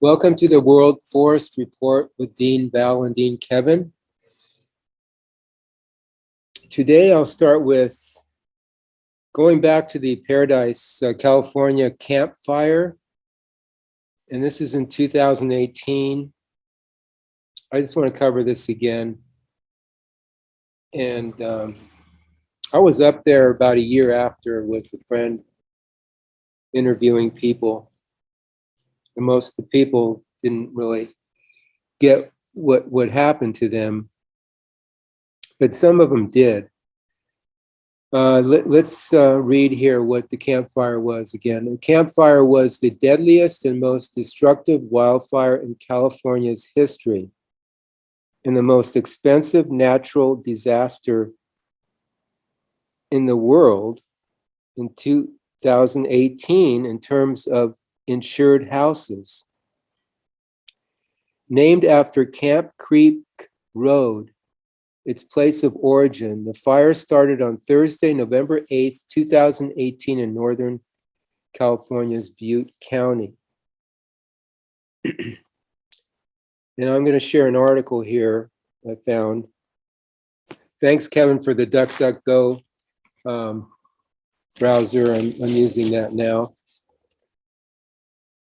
Welcome to the World Forest Report with Dean Val and Dean Kevin. Today I'll start with going back to the Paradise, California Campfire. And this is in 2018. I just want to cover this again. And I was up there about a year after with a friend interviewing people. And most of the people didn't really get what happened to them, but some of them did. Let's read here what the campfire was again. The campfire was the deadliest and most destructive wildfire in California's history and the most expensive natural disaster in the world in 2018 in terms of insured houses. Named after Camp Creek Road, its place of origin, the fire started on Thursday, November 8th, 2018 in Northern California's Butte County. And I'm going to share an article here I found. Thanks, Kevin, for the DuckDuckGo browser. I'm using that now.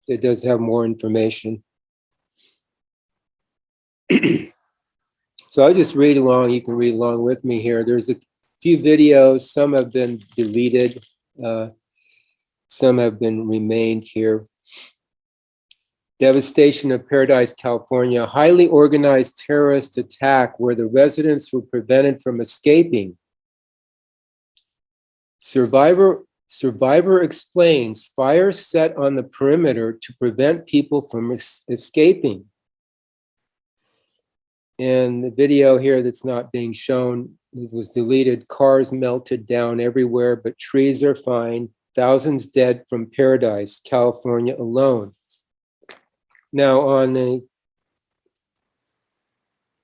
It does have more information. So I just read along. You can read along with me here. There's a few videos. Some have been deleted. Some have been remained here. Devastation of Paradise, California. Highly organized terrorist attack where the residents were prevented from escaping. Survivor explains fire set on the perimeter to prevent people from escaping. And the video here that's not being shown was deleted. Cars melted down everywhere, but trees are fine. Thousands dead from Paradise, California alone. Now on the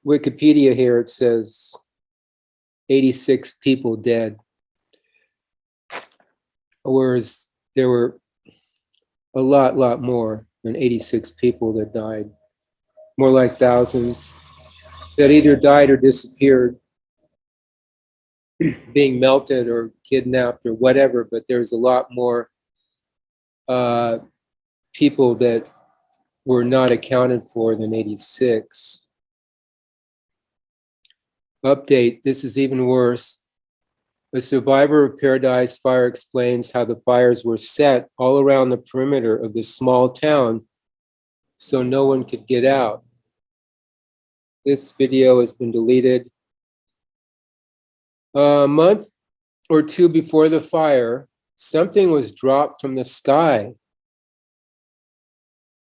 Wikipedia here, it says 86 people dead. Whereas there were a lot more than 86 people that died. More like thousands that either died or disappeared, being melted or kidnapped or whatever, but there's a lot more people that were not accounted for than 86. Update, this is even worse. A survivor of Paradise Fire explains how the fires were set all around the perimeter of this small town so no one could get out. This video has been deleted. A month or two before the fire, something was dropped from the sky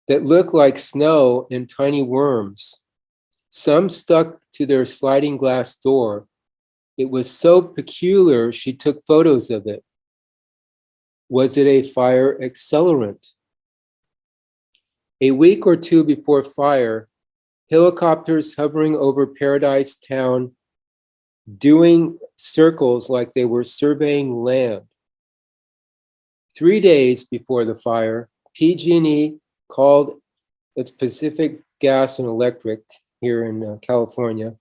that looked like snow and tiny worms. Some stuck to their sliding glass door. It was so peculiar, she took photos of it. Was it a fire accelerant? A week or two before fire, helicopters hovering over Paradise Town doing circles like they were surveying land. 3 days before the fire, PG&E called, it's Pacific Gas and Electric here in California,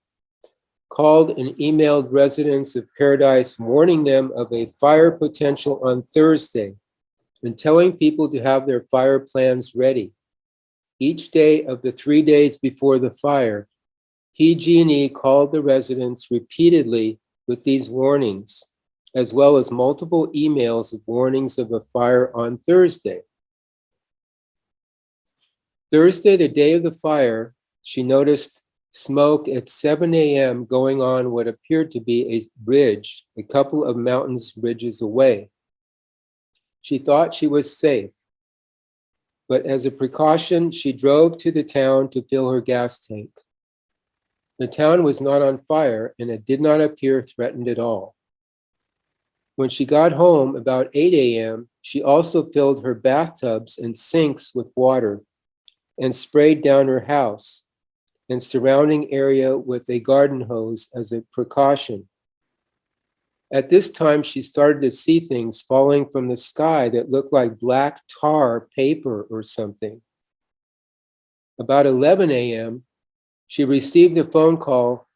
called and emailed residents of Paradise warning them of a fire potential on Thursday and telling people to have their fire plans ready. Each day of the 3 days before the fire, PG&E called the residents repeatedly with these warnings, as well as multiple emails of warnings of a fire on Thursday. Thursday, the day of the fire, she noticed smoke at 7 a.m. going on what appeared to be a ridge, a couple of mountains ridges away. She thought she was safe, but as a precaution, she drove to the town to fill her gas tank. The town was not on fire, and it did not appear threatened at all. When she got home about 8 a.m., she also filled her bathtubs and sinks with water and sprayed down her house and surrounding area with a garden hose as a precaution. At this time, she started to see things falling from the sky that looked like black tar paper or something. About 11 a.m., she received a phone call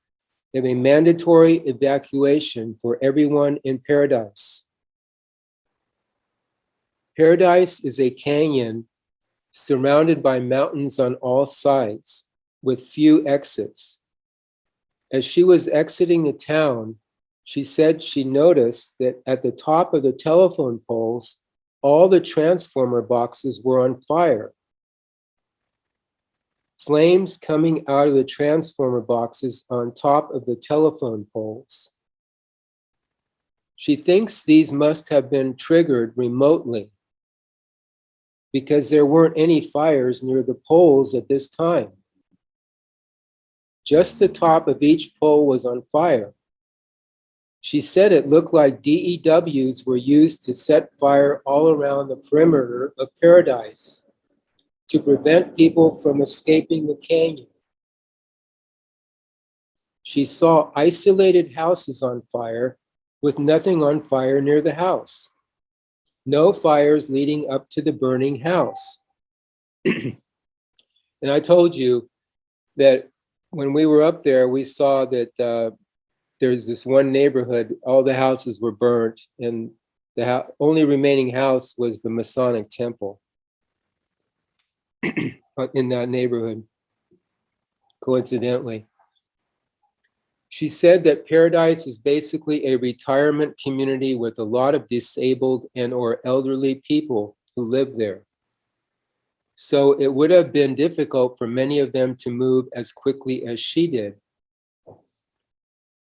of a mandatory evacuation for everyone in Paradise. Paradise is a canyon surrounded by mountains on all sides with few exits. As she was exiting the town, she said she noticed that at the top of the telephone poles, all the transformer boxes were on fire. Flames coming out of the transformer boxes on top of the telephone poles. She thinks these must have been triggered remotely because there weren't any fires near the poles at this time. Just the top of each pole was on fire. She said it looked like DEWs were used to set fire all around the perimeter of Paradise to prevent people from escaping the canyon. She saw isolated houses on fire with nothing on fire near the house. No fires leading up to the burning house. And I told you that when we were up there, we saw that there's this one neighborhood, all the houses were burnt, and the only remaining house was the Masonic temple in that neighborhood, coincidentally. She said that Paradise is basically a retirement community with a lot of disabled and or elderly people who live there. So it would have been difficult for many of them to move as quickly as she did.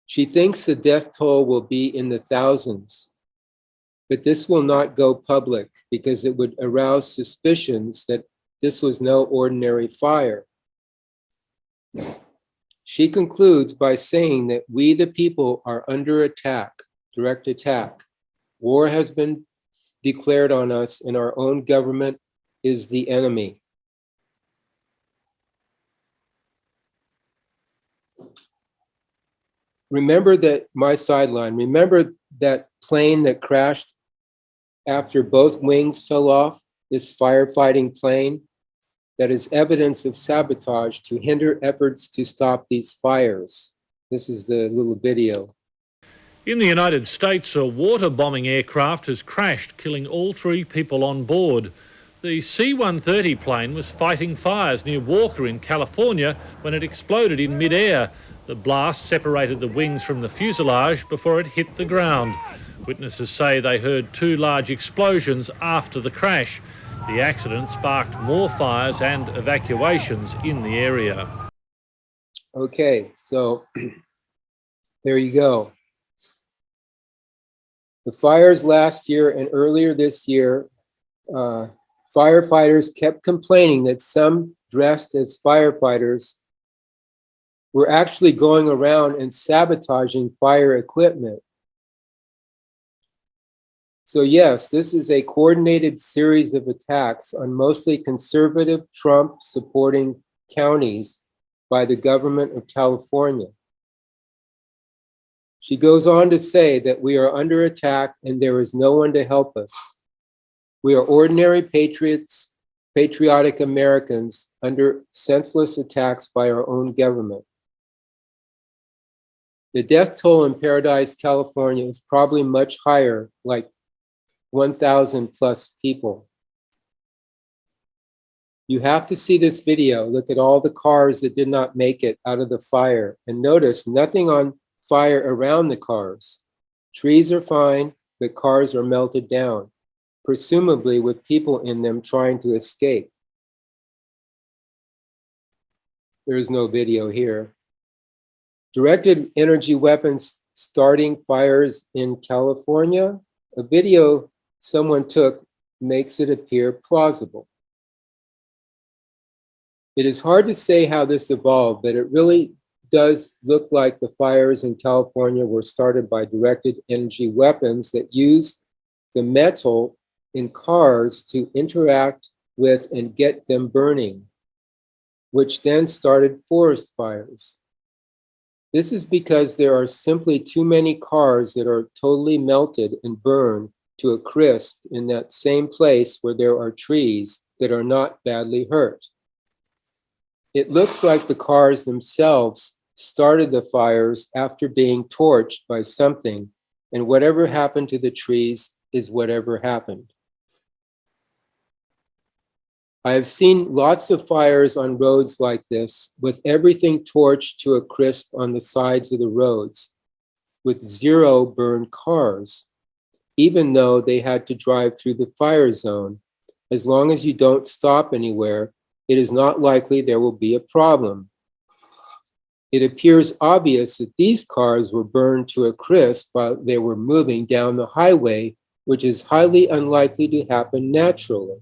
She thinks the death toll will be in the thousands, but this will not go public because it would arouse suspicions that this was no ordinary fire. She concludes by saying that we, the people, are under attack, direct attack. War has been declared on us, and our own government is the enemy. Remember that, my sideline, remember that plane that crashed after both wings fell off, this firefighting plane? That is evidence of sabotage to hinder efforts to stop these fires. This is the little video. In the United States, a water-bombing aircraft has crashed, killing all 3 people on board. The C-130 plane was fighting fires near Walker in California when it exploded in mid-air. The blast separated the wings from the fuselage before it hit the ground. Witnesses say they heard 2 large explosions after the crash. The accident sparked more fires and evacuations in the area. Okay, so there you go. The fires last year and earlier this year, firefighters kept complaining that some dressed as firefighters were actually going around and sabotaging fire equipment. So yes, this is a coordinated series of attacks on mostly conservative Trump-supporting counties by the government of California. She goes on to say that we are under attack and there is no one to help us. We are ordinary patriots, patriotic Americans under senseless attacks by our own government. The death toll in Paradise, California is probably much higher, like 1,000 plus people. You have to see this video. Look at all the cars that did not make it out of the fire, and notice nothing on fire around the cars. Trees are fine, but cars are melted down, presumably with people in them trying to escape. There is no video here. Directed energy weapons starting fires in California. A video someone took makes it appear plausible. It is hard to say how this evolved, but it really does look like the fires in California were started by directed energy weapons that used the metal in cars to interact with and get them burning, which then started forest fires. This is because there are simply too many cars that are totally melted and burned to a crisp in that same place where there are trees that are not badly hurt. It looks like the cars themselves started the fires after being torched by something, and whatever happened to the trees is whatever happened. I have seen lots of fires on roads like this, with everything torched to a crisp on the sides of the roads, with 0 burned cars, even though they had to drive through the fire zone. As long as you don't stop anywhere, it is not likely there will be a problem. It appears obvious that these cars were burned to a crisp while they were moving down the highway, which is highly unlikely to happen naturally.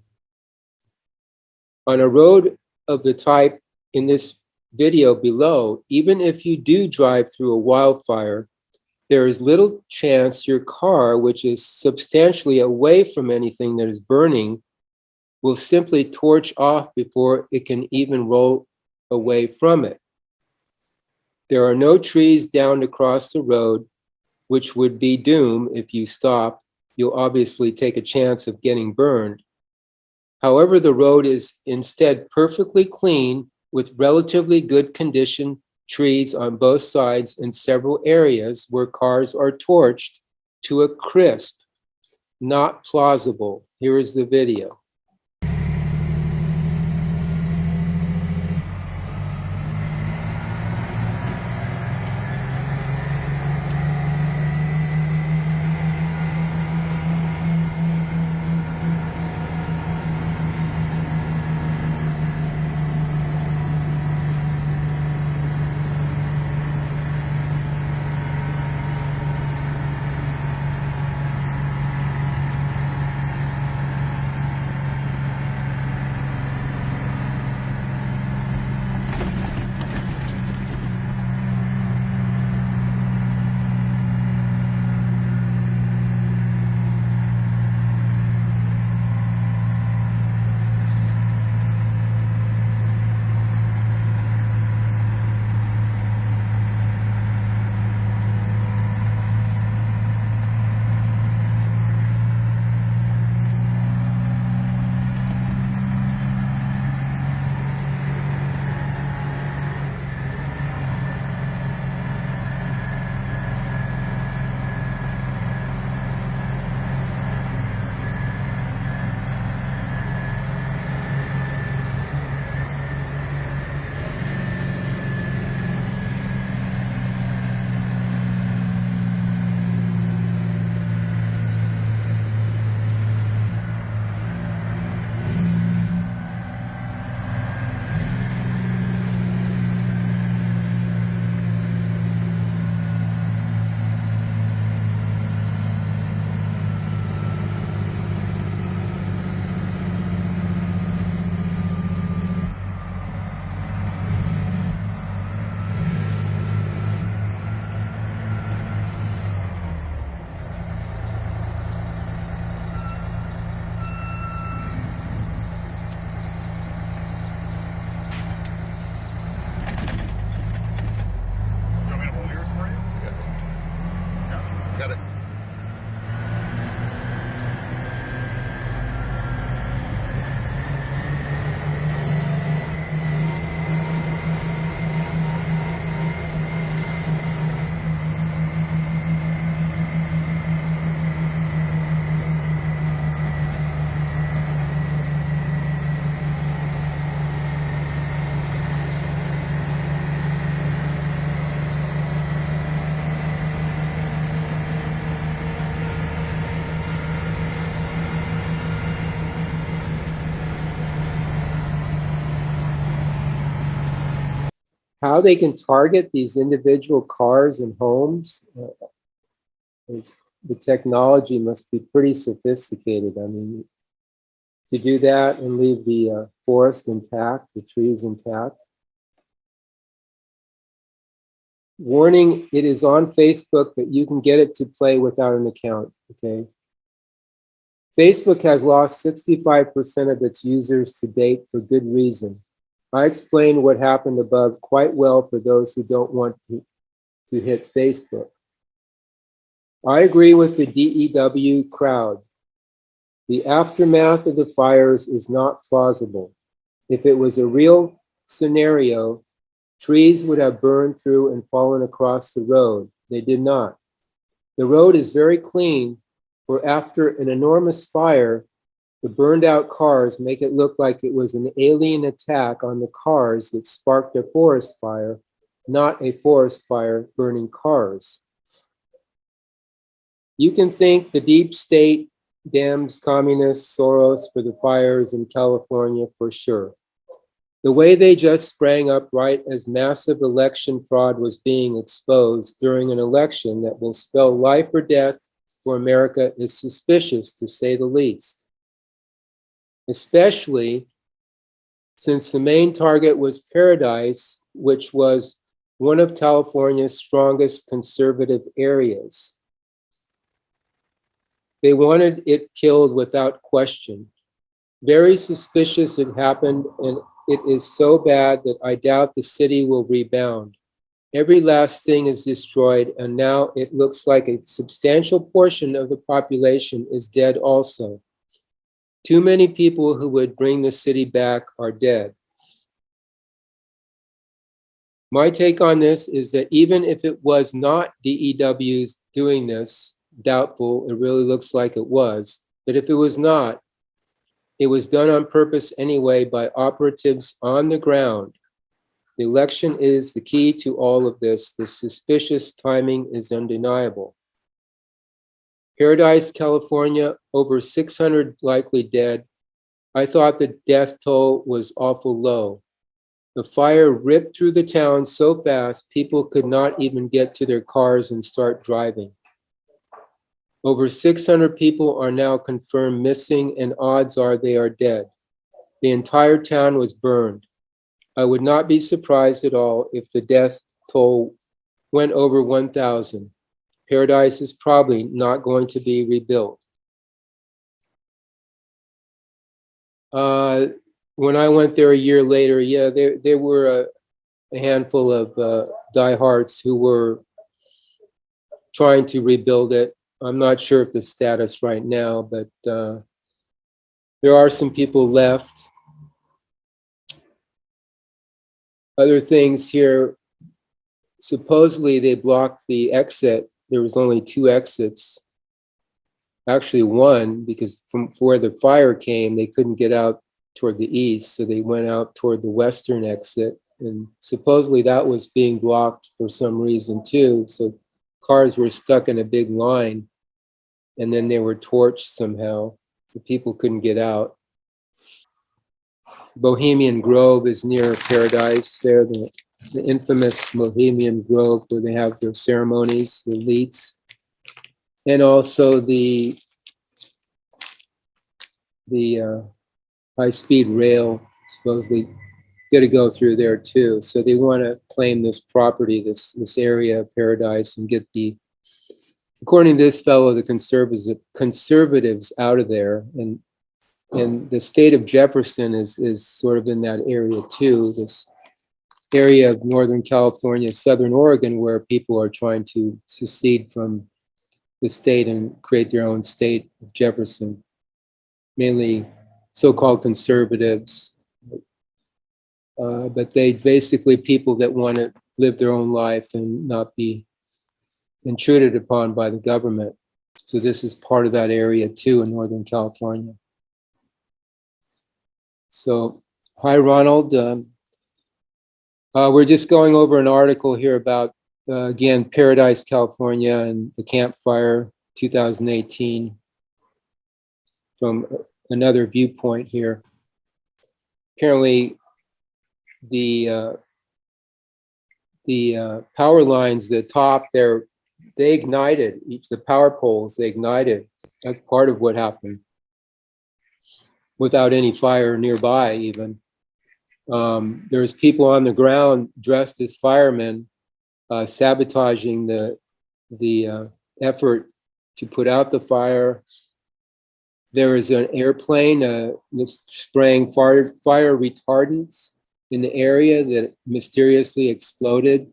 On a road of the type in this video below, even if you do drive through a wildfire, there is little chance your car, which is substantially away from anything that is burning, will simply torch off before it can even roll away from it. There are no trees down across the road, which would be doom if you stop. You'll obviously take a chance of getting burned. However, the road is instead perfectly clean with relatively good condition trees on both sides in several areas where cars are torched to a crisp. Not plausible. Here is the video. Got it. How they can target these individual cars and homes, the technology must be pretty sophisticated. I mean, to do that and leave the forest intact, the trees intact. Warning, it is on Facebook, but you can get it to play without an account, okay? Facebook has lost 65% of its users to date for good reason. I explained what happened above quite well for those who don't want to hit Facebook. I agree with the DEW crowd. The aftermath of the fires is not plausible. If it was a real scenario, trees would have burned through and fallen across the road. They did not. The road is very clean, for after an enormous fire, the burned out cars make it look like it was an alien attack on the cars that sparked a forest fire, not a forest fire burning cars. You can thank the deep state, Dems, communists, Soros for the fires in California for sure. The way they just sprang up right as massive election fraud was being exposed during an election that will spell life or death for America is suspicious, to say the least. Especially since the main target was Paradise, which was one of California's strongest conservative areas. They wanted it killed without question. Very suspicious it happened, and it is so bad that I doubt the city will rebound. Every last thing is destroyed, and now it looks like a substantial portion of the population is dead also. Too many people who would bring the city back are dead. My take on this is that even if it was not DEWs doing this, doubtful, it really looks like it was, but if it was not, it was done on purpose anyway by operatives on the ground. The election is the key to all of this. The suspicious timing is undeniable. Paradise, California, over 600 likely dead. I thought the death toll was awful low. The fire ripped through the town so fast, people could not even get to their cars and start driving. Over 600 people are now confirmed missing, and odds are they are dead. The entire town was burned. I would not be surprised at all if the death toll went over 1,000. Paradise is probably not going to be rebuilt. When I went there a year later, yeah, there were a handful of diehards who were trying to rebuild it. I'm not sure of the status right now, but there are some people left. Other things here, supposedly they blocked the exit. There was only 2 exits. Actually 1, because from where the fire came, they couldn't get out toward the east, so they went out toward the western exit. And supposedly that was being blocked for some reason too. So cars were stuck in a big line, and then they were torched somehow. The people couldn't get out. Bohemian Grove is near Paradise there, the infamous Bohemian Grove where they have their ceremonies, the elites. And also the high-speed rail supposedly got to go through there too. So they want to claim this property, this area of Paradise, and get the, according to this fellow, the conservatives out of there. And the state of Jefferson is sort of in that area too, this area of Northern California, Southern Oregon, where people are trying to secede from the state and create their own state of Jefferson, mainly so-called conservatives. But they basically people that want to live their own life and not be intruded upon by the government. So this is part of that area too in Northern California. So, hi Ronald. We're just going over an article here about, again, Paradise, California and the Campfire 2018 from another viewpoint here. Apparently, the power lines, the top there, they ignited, the power poles, they ignited. That's part of what happened, without any fire nearby even. There's people on the ground dressed as firemen, sabotaging the effort to put out the fire. There is an airplane spraying fire retardants in the area that mysteriously exploded.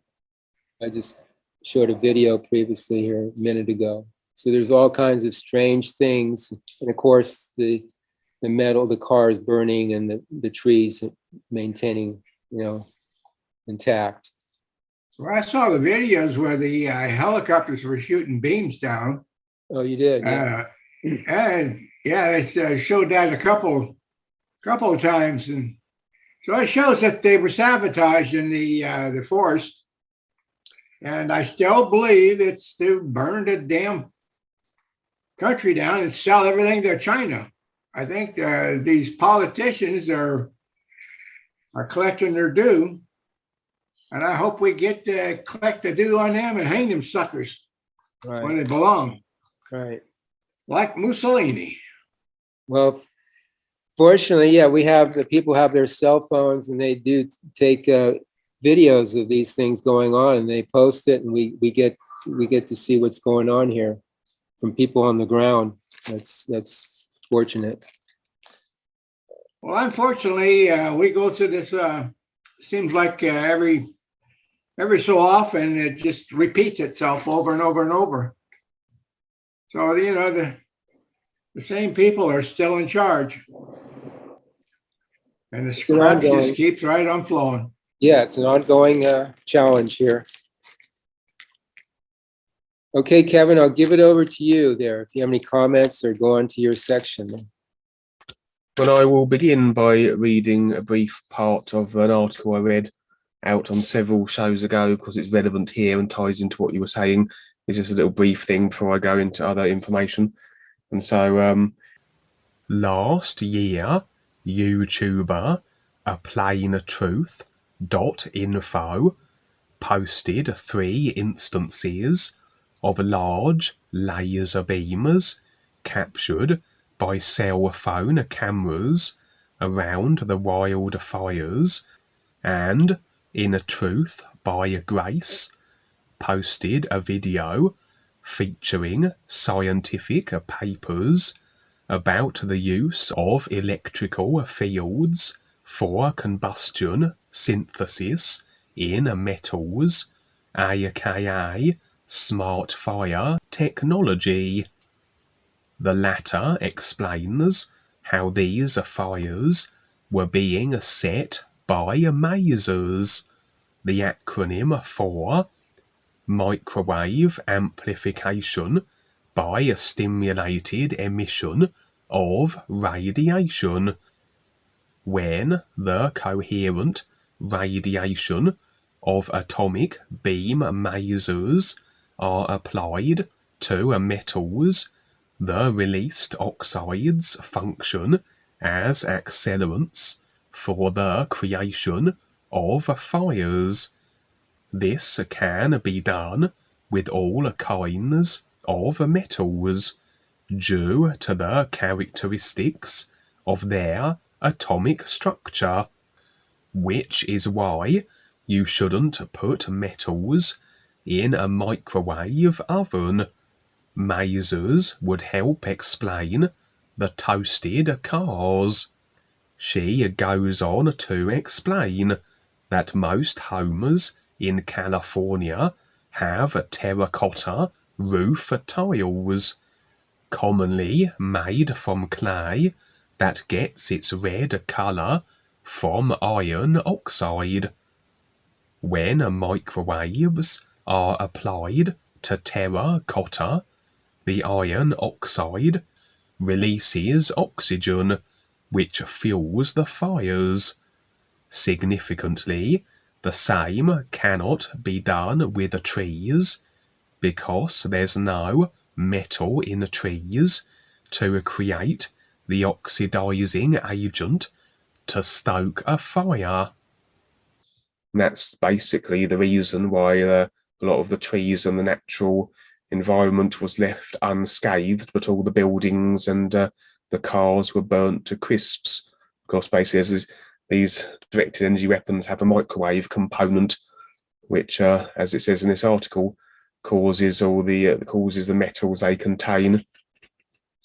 I just showed a video previously here a minute ago. So there's all kinds of strange things. And of course, the metal, the cars burning, and the trees maintaining intact. Well, I saw the videos where the helicopters were shooting beams down. Oh, you did? Yeah. And yeah, they showed that a couple of times, and so it shows that they were sabotaging the forest. And I still believe it's to burn the damn country down and sell everything to China. I think these politicians are collecting their due, and I hope we get to collect the due on them and hang them suckers where they belong. Right. Like Mussolini. Well, fortunately, yeah, the people have their cell phones, and they do take videos of these things going on, and they post it, and we get to see what's going on here from people on the ground. That's fortunate. Well, unfortunately, we go through this. Seems like every so often it just repeats itself over and over and over. So the same people are still in charge, and the crap just keeps right on flowing. Yeah, it's an ongoing challenge here. Okay, Kevin, I'll give it over to you there. If you have any comments, or go on to your section. Well, I will begin by reading a brief part of an article I read out on several shows ago, because it's relevant here and ties into what you were saying. It's just a little brief thing before I go into other information. And so, last year, YouTuber ALLNaturALL.info posted 3 instances of large laser beams captured by cell phone cameras around the wildfires, and in a Truth by Grace posted a video featuring scientific papers about the use of electrical fields for combustion synthesis in metals, aka smart fire technology. The latter explains how these fires were being set by masers, the acronym for microwave amplification by stimulated emission of radiation, when the coherent radiation of atomic beam masers are applied to metals. The released oxides function as accelerants for the creation of fires. This can be done with all kinds of metals due to the characteristics of their atomic structure, which is why you shouldn't put metals in a microwave oven. Masers would help explain the toasted cars. She goes on to explain that most homes in California have terracotta roof tiles, commonly made from clay that gets its red color from iron oxide. When microwaves are applied to terracotta, the iron oxide releases oxygen, which fuels the fires. Significantly, the same cannot be done with trees, because there's no metal in trees to create the oxidizing agent to stoke a fire. And that's basically the reason why a lot of the trees and the natural environment was left unscathed, but all the buildings and the cars were burnt to crisps. Of course, basically, these directed energy weapons have a microwave component, which, as it says in this article, causes the metals they contain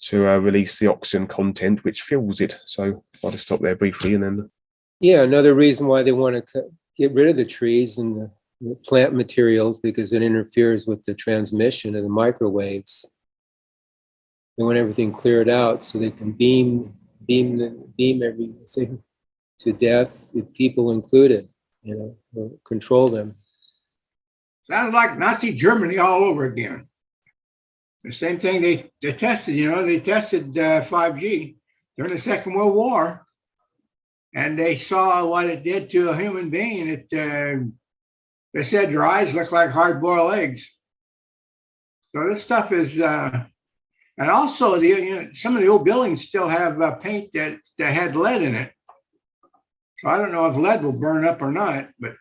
to release the oxygen content, which fuels it. So I'll just stop there briefly, and then. Yeah, another reason why they want to get rid of the trees and the plant materials, because it interferes with the transmission of the microwaves. They want everything cleared out so they can beam everything to death, with people included. or control them. Sounds like Nazi Germany all over again. The same thing they tested, they tested 5G during the Second World War, and they saw what it did to a human being. They said your eyes look like hard-boiled eggs. So this stuff is, and also some of the old buildings still have paint that had lead in it. So I don't know if lead will burn up or not, but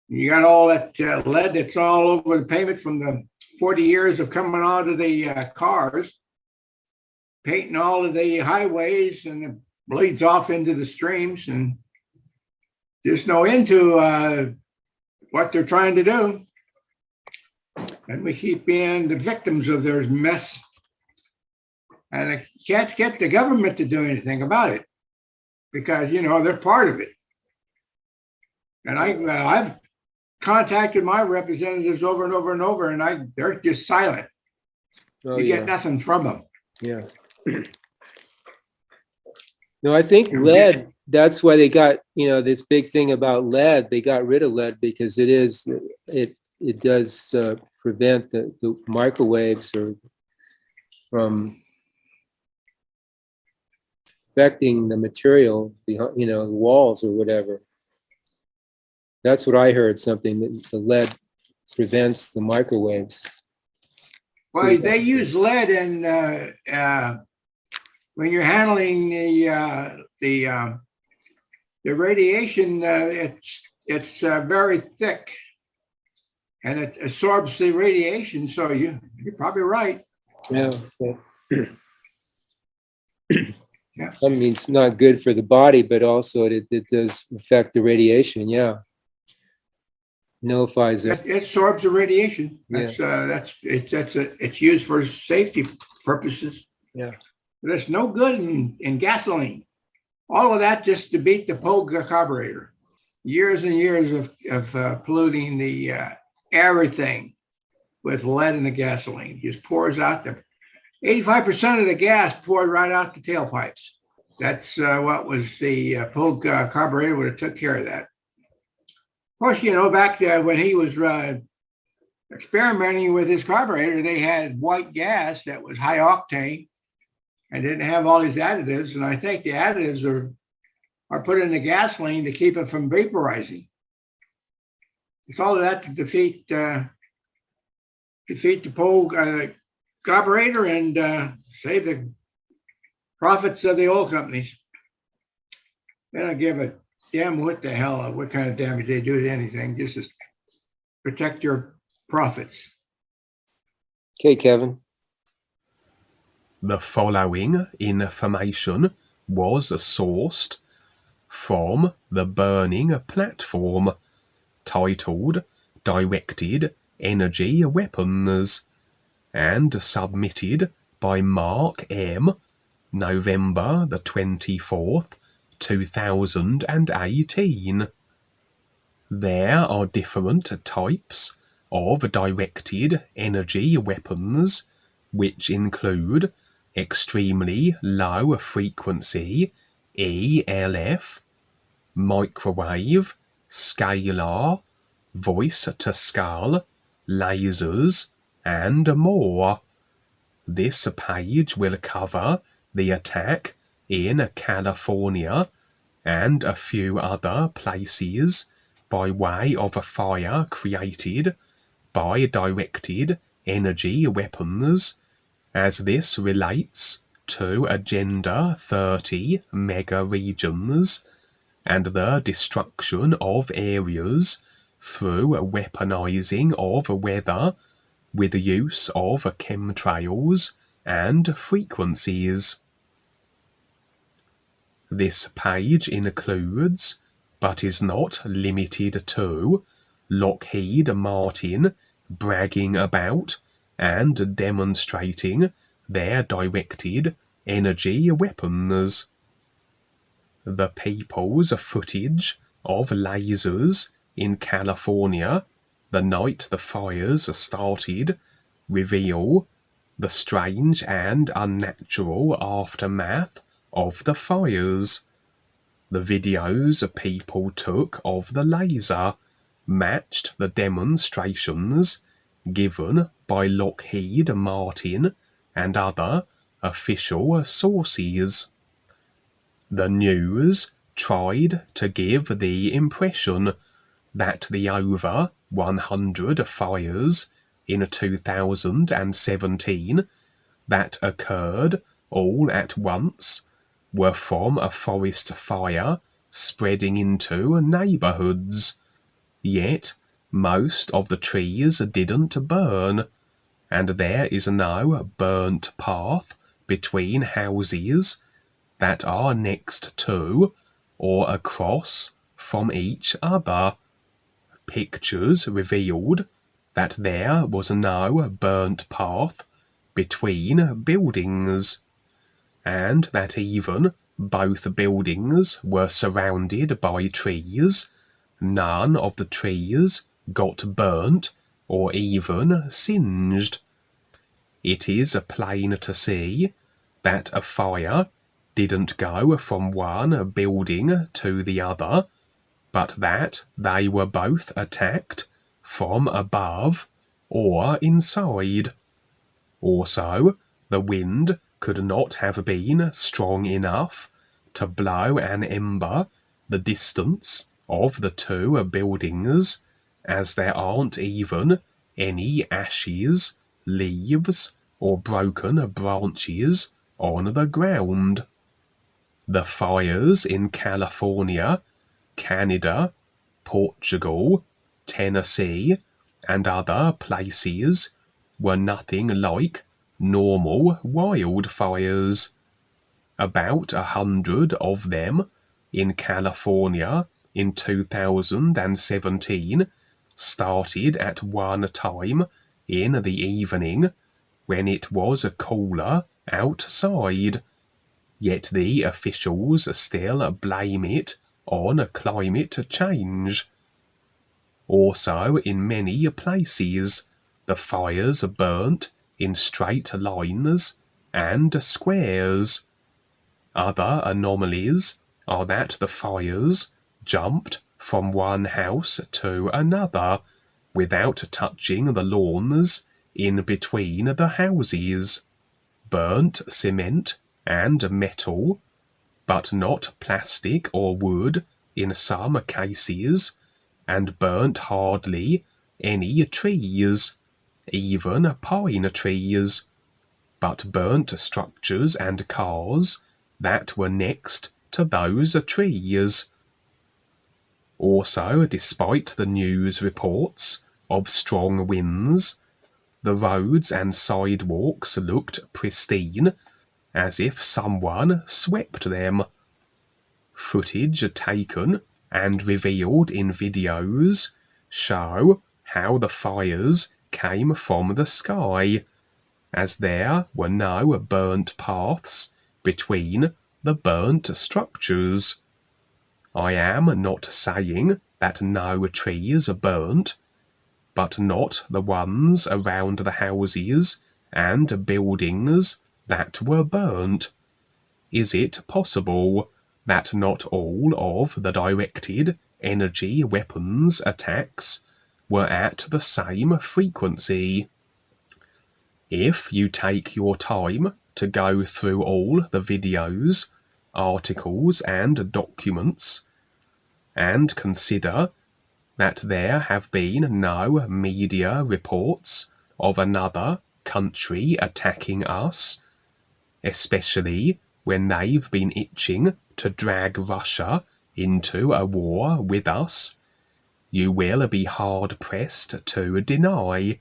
you got all that lead that's all over the pavement from the 40 years of coming out of the cars, painting all of the highways, and it bleeds off into the streams, and there's no end to what they're trying to do. And we keep being the victims of their mess. And I can't get the government to do anything about it because, they're part of it. And I've contacted my representatives over and over and over, and they're just silent. You get nothing from them. Yeah. No, I think lead, that's why they got, this big thing about lead. They got rid of lead because it does prevent the microwaves from affecting the material, the walls or whatever. That's what I heard, something that the lead prevents the microwaves. Well, they use lead in when you're handling the radiation. It's very thick, and it absorbs the radiation. So you're probably right. Yeah. Yeah. I mean, it's not good for the body, but also it does affect the radiation. Yeah. Nullifies it. It absorbs the radiation. It's used for safety purposes. Yeah. But it's no good in gasoline. All of that just to beat the Pogue carburetor. Years and years of polluting the everything with lead in the gasoline. Just pours out 85% of the gas poured right out the tailpipes. That's what was the Pogue carburetor would have took care of that. Of course, back when he was experimenting with his carburetor, they had white gas that was high octane and didn't have all these additives. And I think the additives are put in the gasoline to keep it from vaporizing. It's all of that to defeat the Pogue carburetor and save the profits of the oil companies. They don't give a damn what kind of damage they do to anything, just to protect your profits. Okay, Kevin. The following information was sourced from the Burning Platform, titled Directed Energy Weapons, and submitted by Mark M., November the 24th, 2018. There are different types of directed energy weapons, which include extremely low frequency ELF, microwave, scalar, voice-to-skull, lasers, and more. This page will cover the attack in California and a few other places by way of a fire created by directed energy weapons, as this relates to Agenda 30 mega regions and the destruction of areas through weaponizing of weather with the use of chemtrails and frequencies. This page includes, but is not limited to, Lockheed Martin bragging about and demonstrating their directed energy weapons. The people's footage of lasers in California the night the fires started reveal the strange and unnatural aftermath of the fires. The videos people took of the laser matched the demonstrations given by Lockheed Martin and other official sources. The news tried to give the impression that the over 100 fires in 2017 that occurred all at once were from a forest fire spreading into neighborhoods. Yet most of the trees didn't burn, and there is no burnt path between houses that are next to or across from each other. Pictures revealed that there was no burnt path between buildings, and that even both buildings were surrounded by trees, none of the trees got burnt or even singed. It is plain to see that a fire didn't go from one building to the other, but that they were both attacked from above or inside. Also, the wind could not have been strong enough to blow an ember the distance of the two buildings, as there aren't even any ashes, leaves, or broken branches on the ground. The fires in California, Canada, Portugal, Tennessee, and other places were nothing like normal wildfires. About 100 of them in California in 2017 started at one time in the evening when it was cooler outside, yet the officials still blame it on climate change. Also, in many places, the fires burnt in straight lines and squares. Other anomalies are that the fires jumped from one house to another without touching the lawns in between the houses, burnt cement and metal, but not plastic or wood in some cases, and burnt hardly any trees, even pine trees, but burnt structures and cars that were next to those trees. Also, despite the news reports of strong winds, the roads and sidewalks looked pristine, as if someone swept them. Footage taken and revealed in videos show how the fires came from the sky, as there were no burnt paths between the burnt structures. I am not saying that no trees burnt, but not the ones around the houses and buildings that were burnt. Is it possible that not all of the directed energy weapons attacks were at the same frequency? If you take your time to go through all the videos, articles, and documents, and consider that there have been no media reports of another country attacking us, especially when they've been itching to drag Russia into a war with us, you will be hard-pressed to deny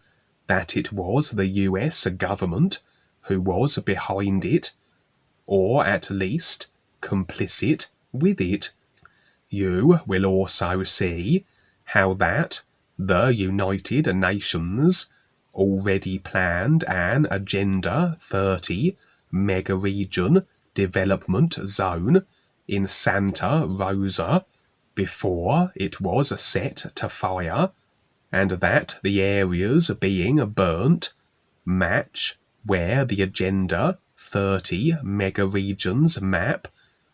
that it was the US government who was behind it, or at least complicit with it. You will also see how that the United Nations already planned an Agenda 30 mega-region development zone in Santa Rosa before it was set to fire, and that the areas being burnt match where the Agenda 30 mega-regions map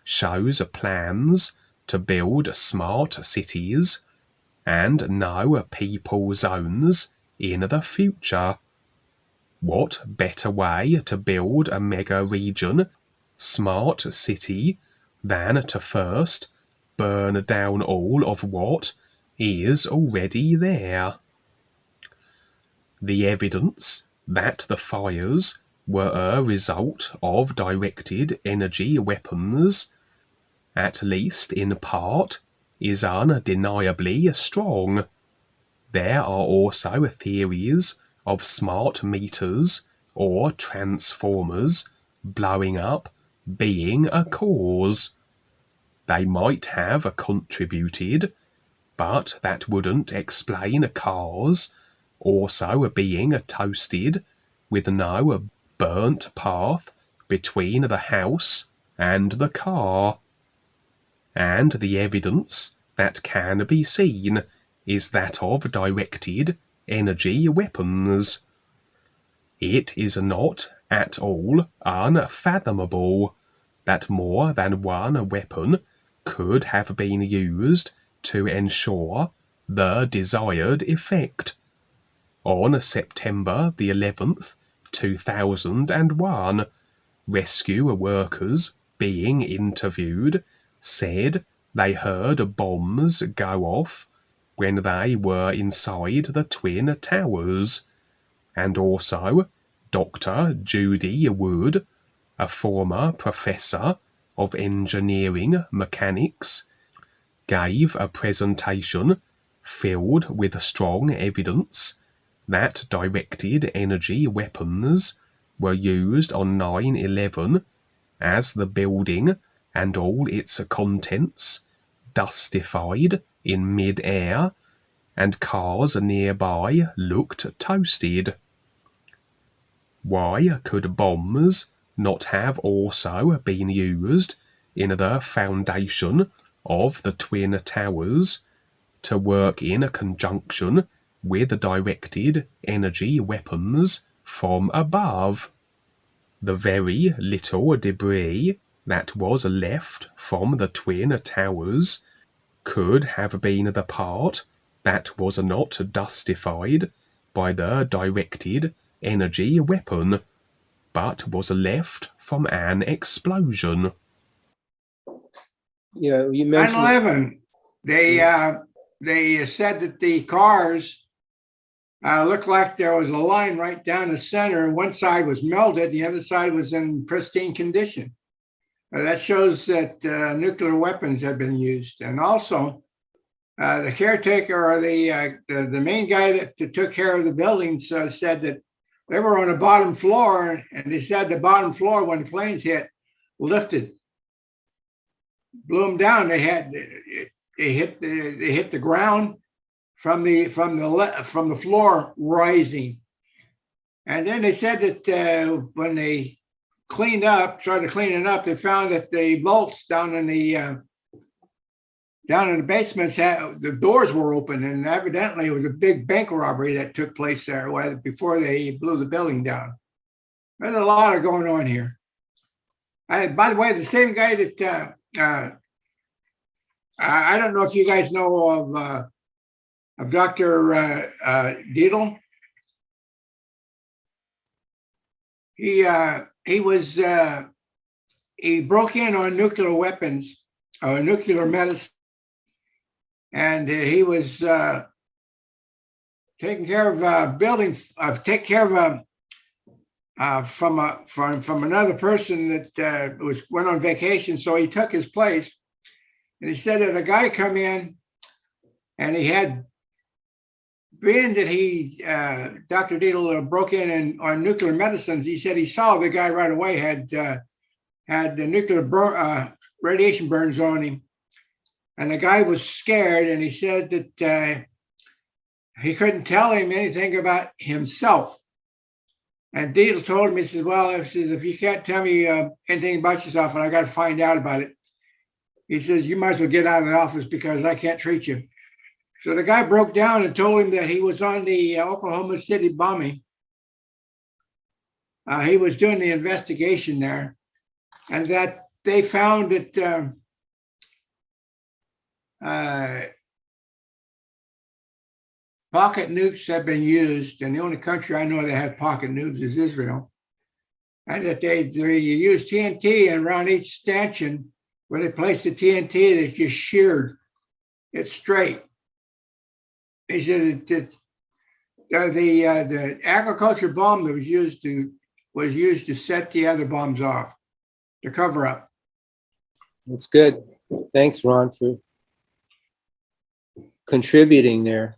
shows plans to build smart cities and no people zones in the future. What better way to build a mega region, smart city, than to first burn down all of what is already there? The evidence that the fires were a result of directed energy weapons, at least in part, is undeniably strong. There are also theories of smart meters or transformers blowing up being a cause. They might have contributed, but that wouldn't explain cars also being toasted with no burnt path between the house and the car. And the evidence that can be seen is that of directed energy weapons. It is not at all unfathomable that more than one weapon could have been used to ensure the desired effect. On September the 11th, 2001, rescue workers being interviewed said they heard bombs go off when they were inside the Twin Towers. And also, Dr. Judy Wood, a former professor of engineering mechanics, gave a presentation filled with strong evidence that directed energy weapons were used on 9/11 as the building and all its contents dustified in mid-air and cars nearby looked toasted. Why could bombs not have also been used in the foundation of the Twin Towers to work in conjunction with directed energy weapons from above? The very little debris that was left from the Twin Towers could have been the part that was not dustified by the directed energy weapon, but was left from an explosion. Yeah, you mentioned 9/11, they said that the cars looked like there was a line right down the center, and one side was melted, the other side was in pristine condition. That shows that nuclear weapons have been used. And also, the caretaker or the main guy that took care of the buildings said that they were on the bottom floor, and they said the bottom floor, when the planes hit, lifted, blew them down. They hit the ground from the floor rising. And then they said that when they started cleaning up, they found that the vaults down in the basements the doors were open, and evidently it was a big bank robbery that took place there before they blew the building down. There's a lot going on here. By the way, the same guy that I don't know if you guys know of Dr. Deedle. He broke in on nuclear weapons, nuclear medicine, and he was taking care of buildings, from another person that went on vacation. So he took his place, and he said that a guy come in, and he had being that Dr. Deedle broke in on nuclear medicines. He said he saw the guy right away had the nuclear radiation burns on him, and the guy was scared. And he said that he couldn't tell him anything about himself. And Deedle told him, he said, "Well, if you can't tell me anything about yourself, and I got to find out about it," he says, "you might as well get out of the office because I can't treat you." So the guy broke down and told him that he was on the Oklahoma City bombing. He was doing the investigation there, and that they found that pocket nukes have been used, and the only country I know that has pocket nukes is Israel. And that they use TNT, and around each stanchion where they place the TNT, it's just sheared. It's straight. They said the agriculture bomb that was used to set the other bombs off, to cover up. That's good. Thanks, Ron, for contributing there.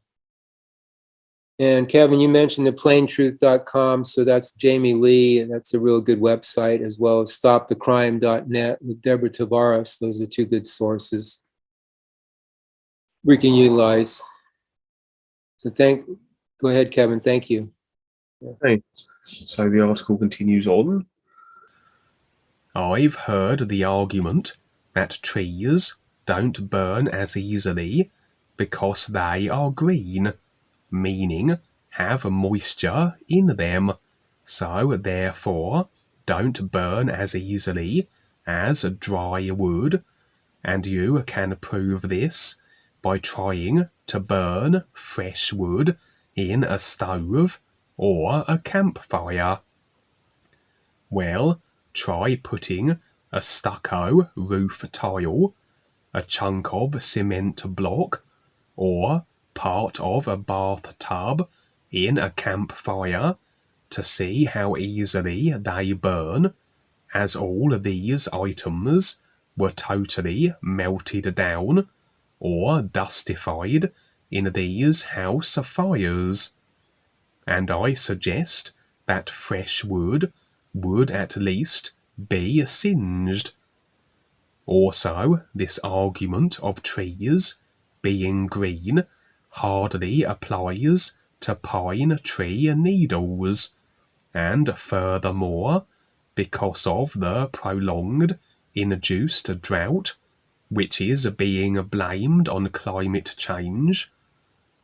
And Kevin, you mentioned the plaintruth.com, so that's Jamie Lee, and that's a real good website, as well as stopthecrime.net with Deborah Tavares. Those are two good sources we can utilize. So go ahead, Kevin, thank you. Okay, so the article continues on. I've heard the argument that trees don't burn as easily because they are green, meaning have moisture in them, so therefore don't burn as easily as dry wood, and you can prove this by trying to burn fresh wood in a stove or a campfire. Well, try putting a stucco roof tile, a chunk of cement block, or part of a bathtub in a campfire to see how easily they burn, as all these items were totally melted down or dustified in these house fires. And I suggest that fresh wood would at least be singed. Also, this argument of trees being green hardly applies to pine tree needles, and furthermore, because of the prolonged induced drought, which is being blamed on climate change,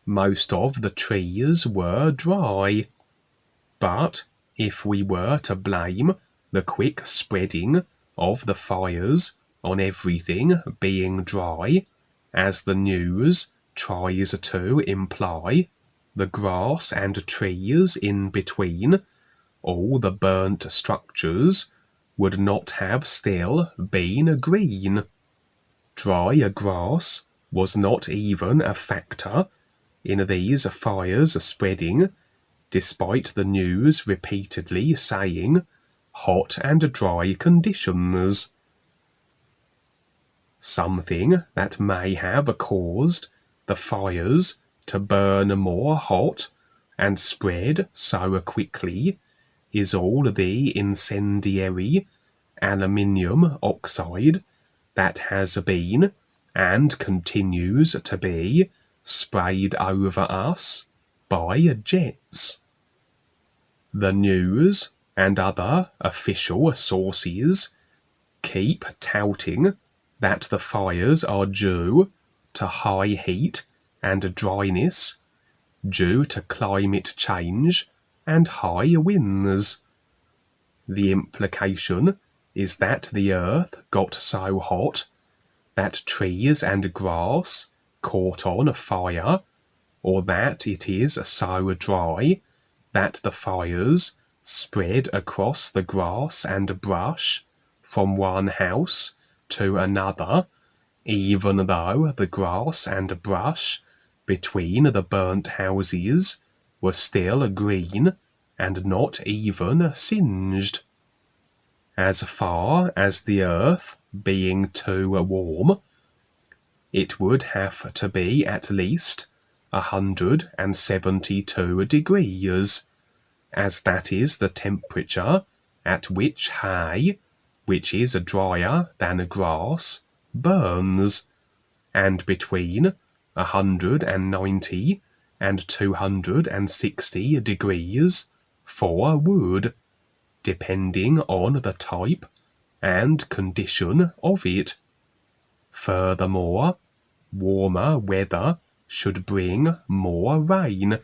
most of the trees were dry. But if we were to blame the quick spreading of the fires on everything being dry, as the news tries to imply, the grass and trees in between, all the burnt structures, would not have still been green. Dry grass was not even a factor in these fires spreading, despite the news repeatedly saying hot and dry conditions. Something that may have caused the fires to burn more hot and spread so quickly is all the incendiary aluminium oxide that has been and continues to be sprayed over us by jets. The news and other official sources keep touting that the fires are due to high heat and dryness, due to climate change and high winds. The implication is that the earth got so hot that trees and grass caught on fire, or that it is so dry that the fires spread across the grass and brush from one house to another, even though the grass and brush between the burnt houses were still green and not even singed. As far as the earth being too warm, it would have to be at least 172 degrees, as that is the temperature at which hay, which is drier than grass, burns, and between 190 and 260 degrees for wood, depending on the type and condition of it. Furthermore, warmer weather should bring more rain,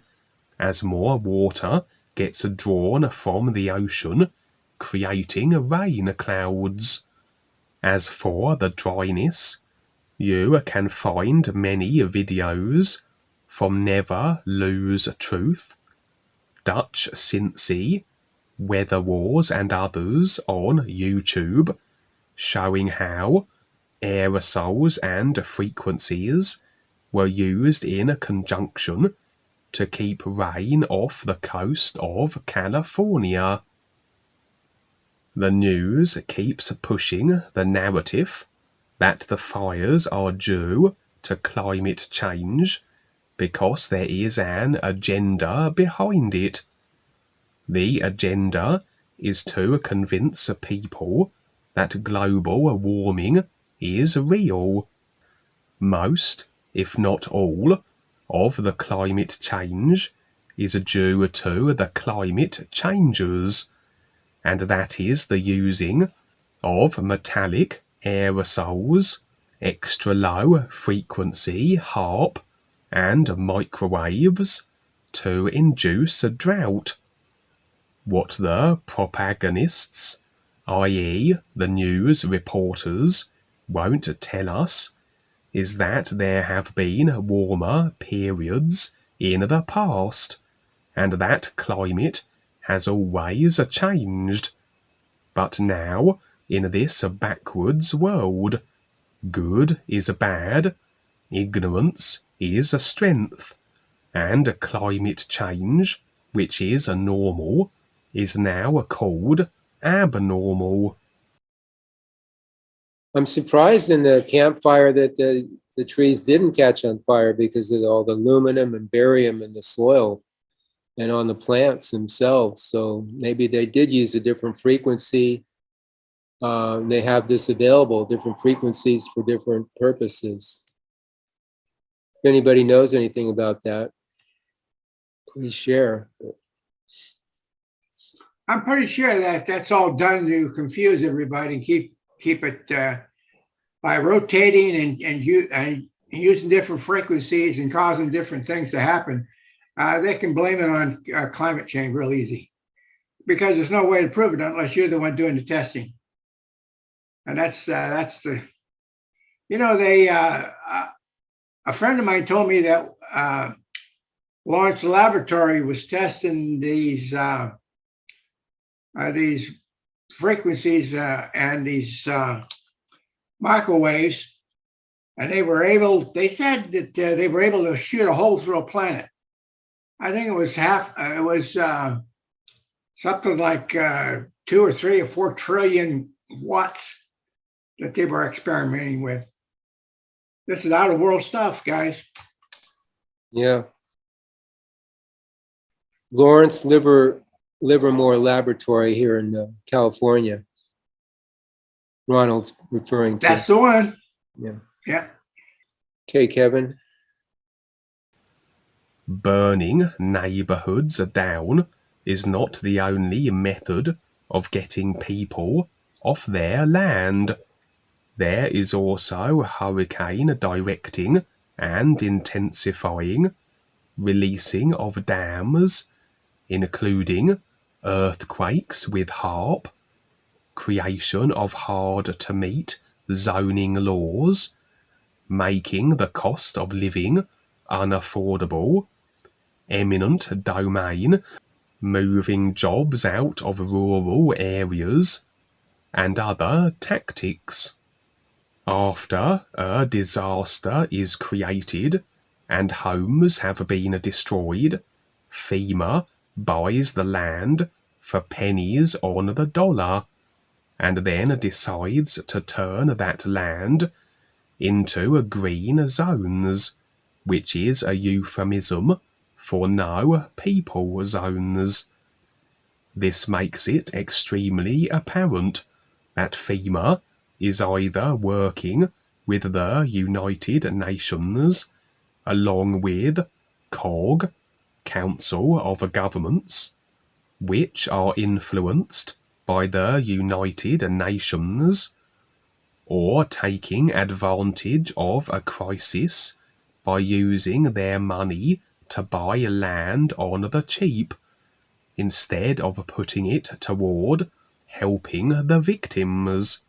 as more water gets drawn from the ocean, creating rain clouds. As for the dryness, You can find many videos from Never Lose Truth, Dutch Cincy, Weather Wars and others on YouTube showing how aerosols and frequencies were used in conjunction to keep rain off the coast of California. The news keeps pushing the narrative that the fires are due to climate change because there is an agenda behind it. The agenda is to convince people that global warming is real. Most, if not all, of the climate change is due to the climate changes, and that is the using of metallic aerosols, extra low frequency HAARP, and microwaves to induce a drought. What the protagonists, i.e. the news reporters, won't tell us is that there have been warmer periods in the past, and that climate has always changed. But now, in this backwards world, good is bad, ignorance is a strength, and climate change, which is normal, is now called abnormal. I'm surprised in the campfire that the trees didn't catch on fire because of all the aluminum and barium in the soil and on the plants themselves. So maybe they did use a different frequency. They have this available, different frequencies for different purposes. If anybody knows anything about that, please share. I'm pretty sure that that's all done to confuse everybody and keep it by rotating and using different frequencies and causing different things to happen. They can blame it on climate change real easy, because there's no way to prove it unless you're the one doing the testing. And that's the, you know, they a friend of mine told me that Lawrence Laboratory was testing these frequencies and these microwaves, and they said that they were able to shoot a hole through a planet. I think it was something like 2 or 3 or 4 trillion watts that they were experimenting with. This is out of world stuff, guys. Yeah. Lawrence Livermore Laboratory here in California. Ronald's referring to. That's the one. Yeah. Yeah. Okay, Kevin. Burning neighborhoods down is not the only method of getting people off their land. There is also hurricane directing and intensifying, releasing of dams, including earthquakes with HAARP, creation of hard-to-meet zoning laws, making the cost of living unaffordable, eminent domain, moving jobs out of rural areas, and other tactics. After a disaster is created and homes have been destroyed, FEMA buys the land for pennies on the dollar and then decides to turn that land into green zones, which is a euphemism for no people zones. This makes it extremely apparent that FEMA is either working with the United Nations along with COG, Council of Governments, which are influenced by the United Nations, or taking advantage of a crisis by using their money to buy land on the cheap, instead of putting it toward helping the victims.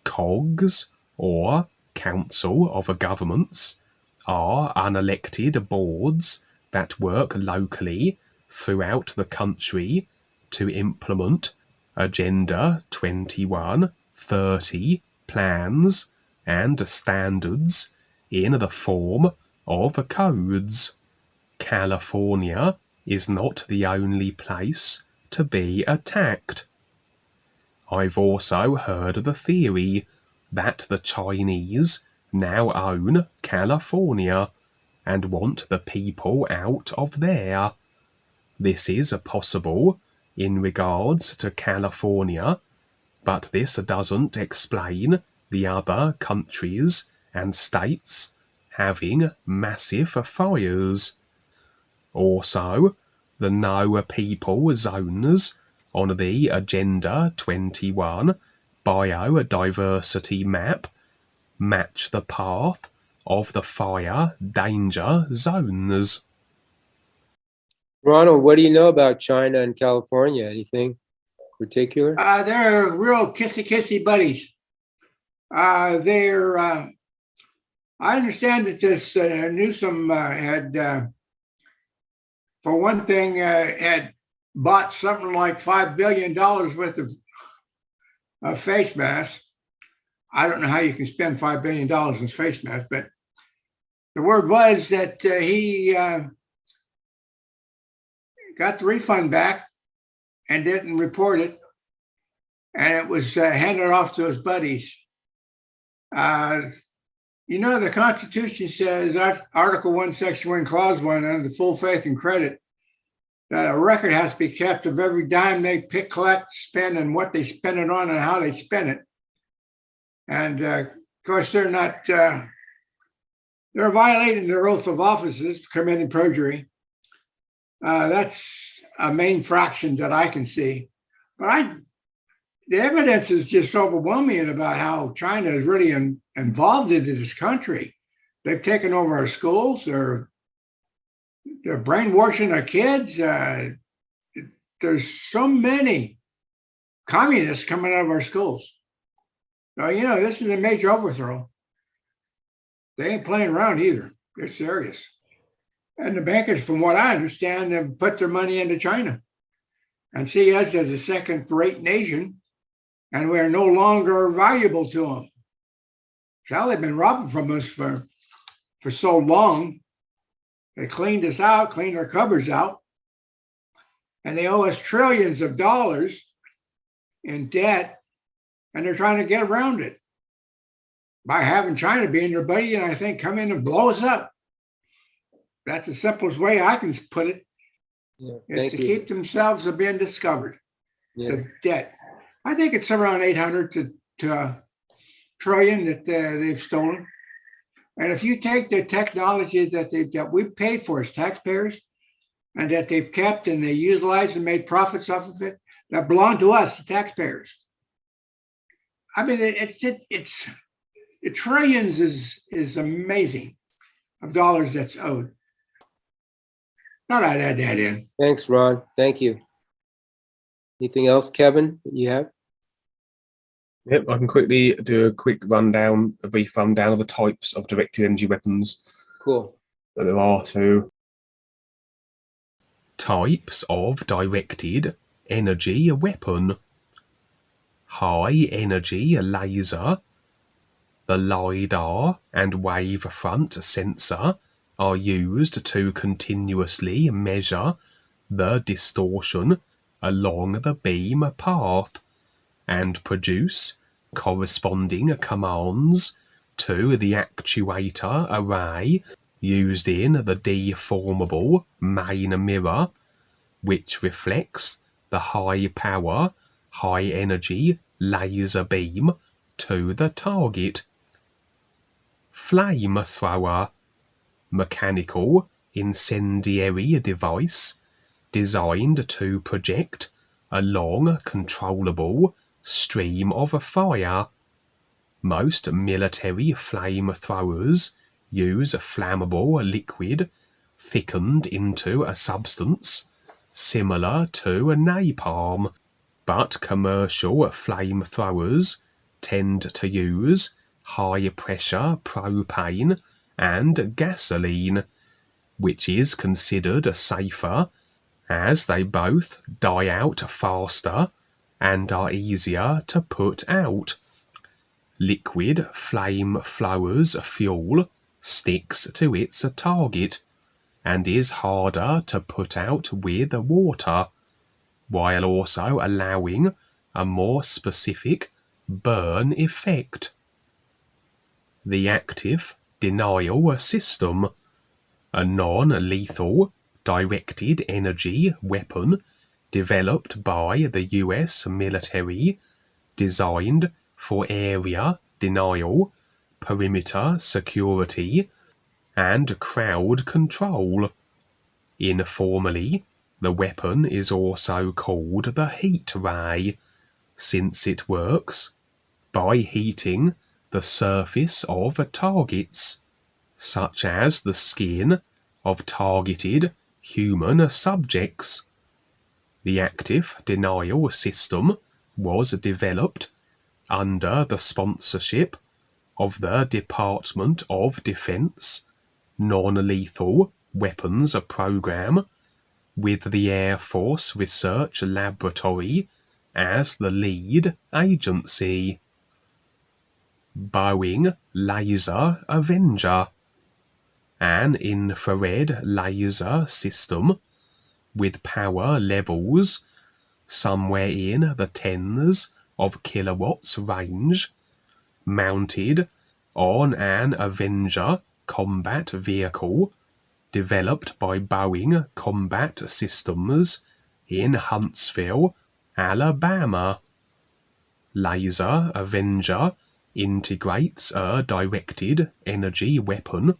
COGS, or council of governments are unelected boards that work locally throughout the country to implement Agenda 2130 plans and standards in the form of codes. California is not the only place to be attacked. I've also heard the theory that the Chinese now own California and want the people out of there. This is possible in regards to California, but this doesn't explain the other countries and states having massive fires. Also, the no people zones on the Agenda 21 biodiversity map match the path of the fire danger zones. Ronald, what do you know about China and California? Anything particular? They're real kissy buddies. I understand that this Newsom had, for one thing, had bought something like $5 billion worth of face masks. I don't know how you can spend $5 billion in face masks, but the word was that he got the refund back and didn't report it, and it was handed off to his buddies. The Constitution says, Article 1, Section 1, Clause 1, under the full faith and credit, that a record has to be kept of every dime they pick, collect, spend, and what they spend it on and how they spend it. And of course, they're not, they're violating their oath of offices, committing perjury. That's a main fraction that I can see. But the evidence is just overwhelming about how China is really involved into this country. They've taken over our schools. They're brainwashing our kids. There's so many communists coming out of our schools. So, this is a major overthrow. They ain't playing around either. They're serious. And the bankers, from what I understand, have put their money into China and see us as a second-rate nation, and we're no longer valuable to them. So they've been robbing from us for so long. They cleaned us out, cleaned our cupboards out, and they owe us trillions of dollars in debt, and they're trying to get around it by having China being their buddy, and I think come in and blow us up. That's the simplest way I can put it. Yeah, it's to keep themselves from being discovered. Yeah. The debt. I think it's around 800 to trillion that they've stolen. And if you take the technology that we paid for as taxpayers and that they've kept and they utilized and made profits off of it, that belong to us, the taxpayers. I mean, it's the trillions is amazing of dollars that's owed. Thought I'd add that in. Thanks, Ron. Thank you. Anything else, Kevin, that you have? Yep, I can quickly do a brief rundown of the types of directed energy weapons. Cool. That there are two types of directed energy weapon. High energy laser, the LiDAR and wavefront sensor are used to continuously measure the distortion along the beam path and produce corresponding commands to the actuator array used in the deformable main mirror, which reflects the high power, high energy laser beam to the target. Flamethrower, mechanical incendiary device designed to project a long controllable stream of fire. Most military flamethrowers use flammable liquid thickened into a substance similar to a napalm, but commercial flamethrowers tend to use high-pressure propane and gasoline, which is considered safer as they both die out faster and are easier to put out. Liquid flame-throwers fuel sticks to its target and is harder to put out with water, while also allowing a more specific burn effect. The active denial system, a non-lethal directed energy weapon developed by the US military, designed for area denial, perimeter security, and crowd control. Informally, the weapon is also called the heat ray, since it works by heating the surface of targets, such as the skin of targeted human subjects. The active denial system was developed under the sponsorship of the Department of Defense Non-Lethal Weapons Program, with the Air Force Research Laboratory as the lead agency. Boeing Laser Avenger, an infrared laser system with power levels somewhere in the tens of kilowatts range, mounted on an Avenger combat vehicle developed by Boeing Combat Systems in Huntsville, Alabama. Laser Avenger integrates a directed energy weapon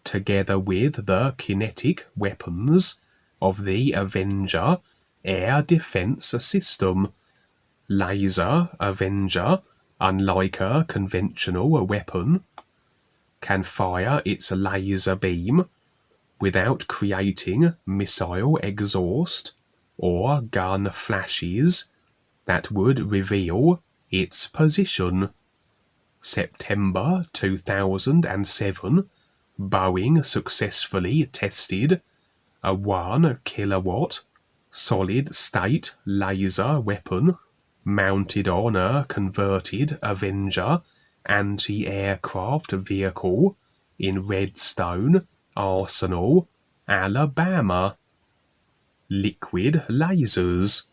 together with the kinetic weapons of the Avenger air defense system. Laser Avenger, unlike a conventional weapon, can fire its laser beam without creating missile exhaust or gun flashes that would reveal its position. September 2007, Boeing successfully tested a 1 kilowatt solid-state laser weapon mounted on a converted Avenger anti-aircraft vehicle in Redstone Arsenal, Alabama. Liquid lasers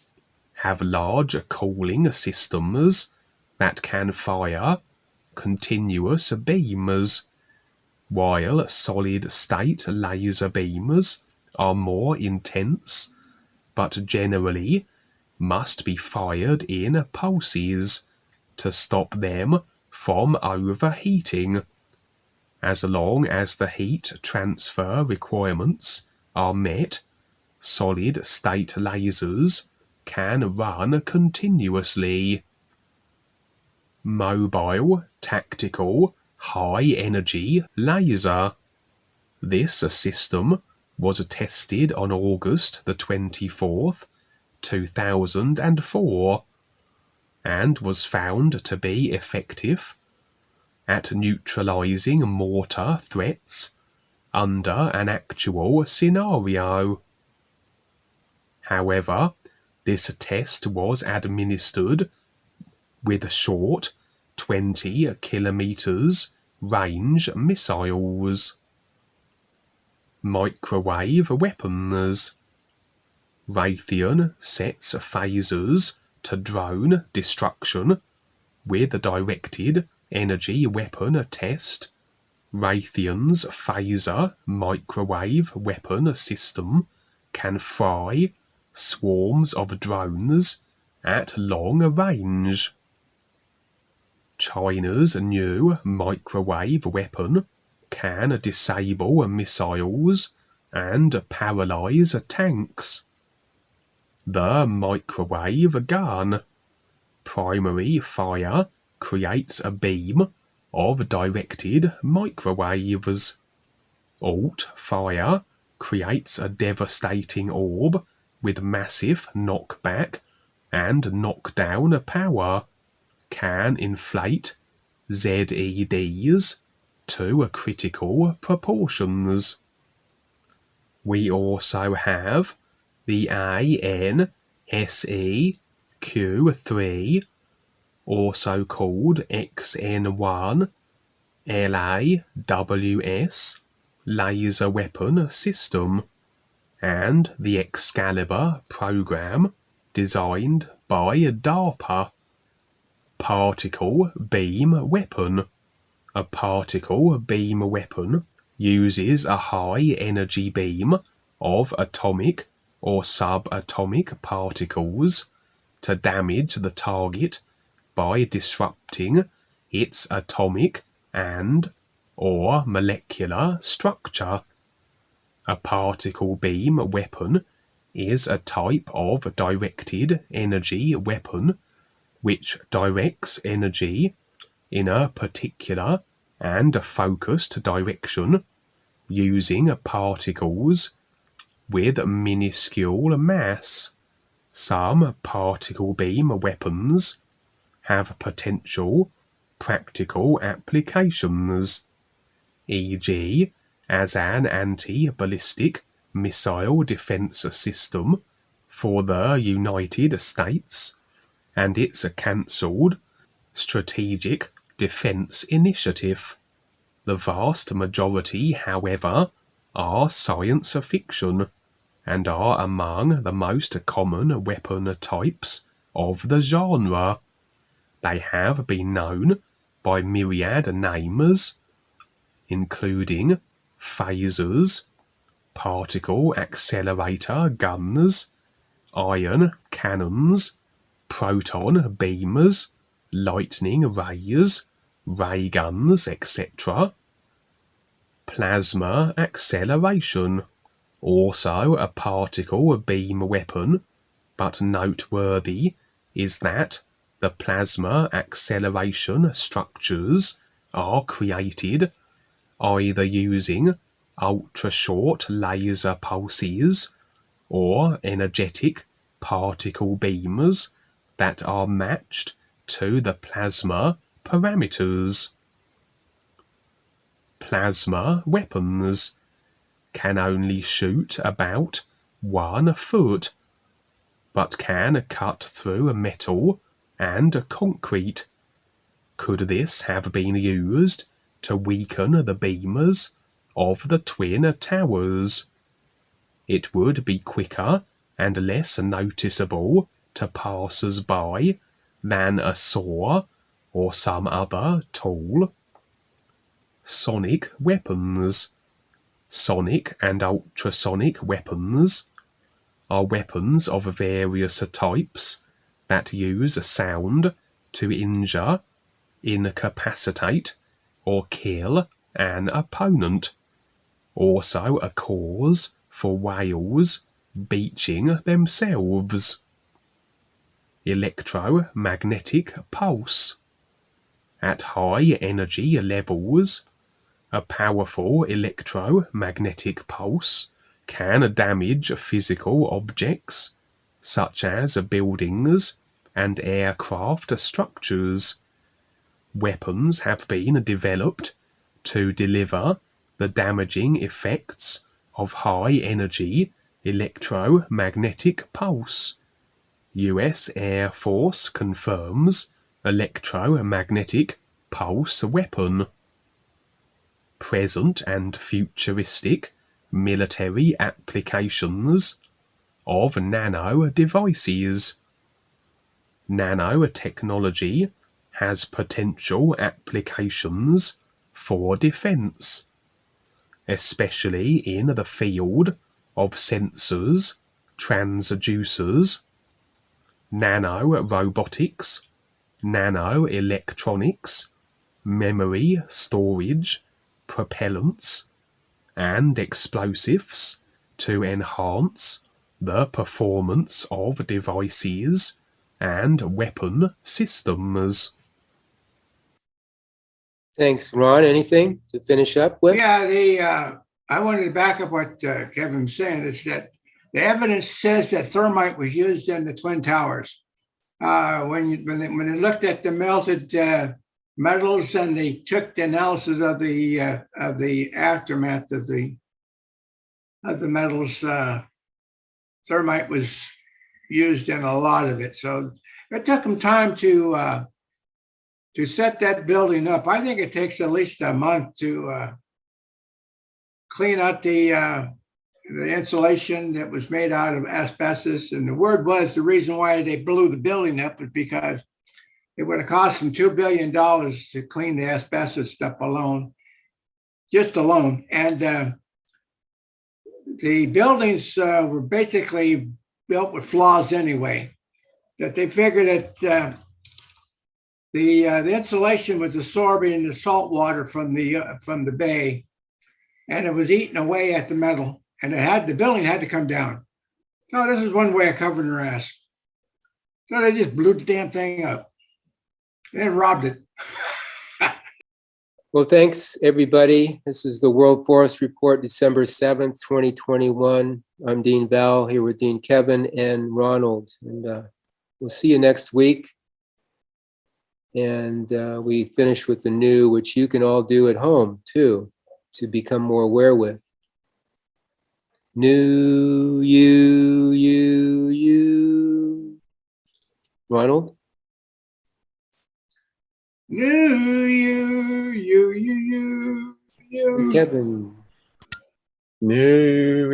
have large cooling systems that can fire continuous beams, while solid-state laser beams are more intense, but generally must be fired in pulses to stop them from overheating. As long as the heat transfer requirements are met, solid-state lasers can run continuously. Mobile Tactical High-Energy Laser. This system was tested on August the 24th, 2004, and was found to be effective at neutralizing mortar threats under an actual scenario. However, this test was administered with short 20 kilometers range missiles. Microwave weapons. Raytheon sets phasers to drone destruction with a directed energy weapon test. Raytheon's phaser microwave weapon system can fry swarms of drones at long range. China's new microwave weapon can disable missiles and paralyze tanks. The microwave gun. Primary fire creates a beam of directed microwaves. Alt fire creates a devastating orb with massive knockback and knockdown power, can inflate ZEDs to critical proportions. We also have the ANSEQ3, also called XN1 LAWS laser weapon system, and the Excalibur program designed by DARPA. Particle beam weapon. A particle beam weapon uses a high energy beam of atomic or subatomic particles to damage the target by disrupting its atomic and or molecular structure. A particle beam weapon is a type of directed energy weapon which directs energy in a particular and focused direction using particles with minuscule mass. Some particle beam weapons have potential practical applications, e.g. as an anti-ballistic missile defense system for the United States and its cancelled Strategic Defense Initiative. The vast majority, however, are science fiction and are among the most common weapon types of the genre. They have been known by myriad names, including phasers, particle accelerator guns, ion cannons, proton beamers, lightning rays, ray guns, etc. Plasma acceleration, also a particle beam weapon, but noteworthy is that the plasma acceleration structures are created either using ultra-short laser pulses or energetic particle beams that are matched to the plasma parameters. Plasma weapons can only shoot about 1 foot, but can cut through metal and concrete. Could this have been used to weaken the beamers of the Twin Towers? It would be quicker and less noticeable to passers-by than a saw or some other tool. Sonic weapons. Sonic and ultrasonic weapons are weapons of various types that use sound to injure, incapacitate, or kill an opponent. Also a cause for whales beaching themselves. Electromagnetic pulse. At high energy levels, a powerful electromagnetic pulse can damage physical objects such as buildings and aircraft structures. Weapons have been developed to deliver the damaging effects of high energy electromagnetic pulse. US Air Force confirms electromagnetic pulse weapon. Present and futuristic military applications of nano devices. Nanotechnology has potential applications for defense, especially in the field of sensors, transducers, nanorobotics, nanoelectronics, memory storage, propellants, and explosives to enhance the performance of devices and weapon systems. Thanks, Ron. Anything to finish up with? Yeah, I wanted to back up what Kevin was saying, is that the evidence says that thermite was used in the Twin Towers. When they looked at the melted metals, and they took the analysis of the aftermath of the metals. Thermite was used in a lot of it, so it took them time to set that building up. I think it takes at least a month to clean out the insulation that was made out of asbestos. And the word was the reason why they blew the building up was because it would have cost them $2 billion to clean the asbestos stuff alone, just alone. And the buildings were basically built with flaws anyway, that they figured that the insulation was absorbing the salt water from the bay, and it was eating away at the metal, and the building had to come down. So this is one way of covering their ass. So they just blew the damn thing up and robbed it. Well, thanks, everybody. This is the World Forest Report, December 7th, 2021. I'm Dean Val, here with Dean Kevin and Ronald. And we'll see you next week. And we finish with the new, which you can all do at home, too, to become more aware with. New, you. Ronald? You. Kevin. New.